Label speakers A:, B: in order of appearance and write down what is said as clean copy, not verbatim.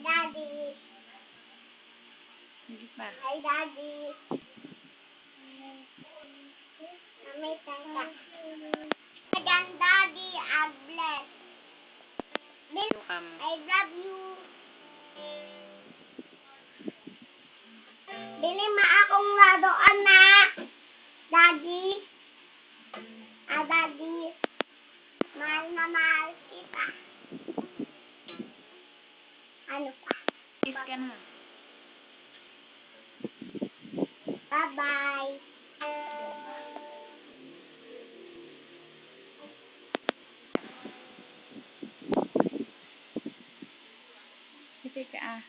A: Daddy.
B: Hindi pa.
A: Hi, Daddy. Mami, thanka. Again, Daddy, I bless.
B: Welcome.
A: I love you. Bili ma akong laruan na. Daddy. Daddy. Mahal na mahal kita. Ano pa?
B: Kiss ka na.
A: Bye-bye.
B: Kasi ka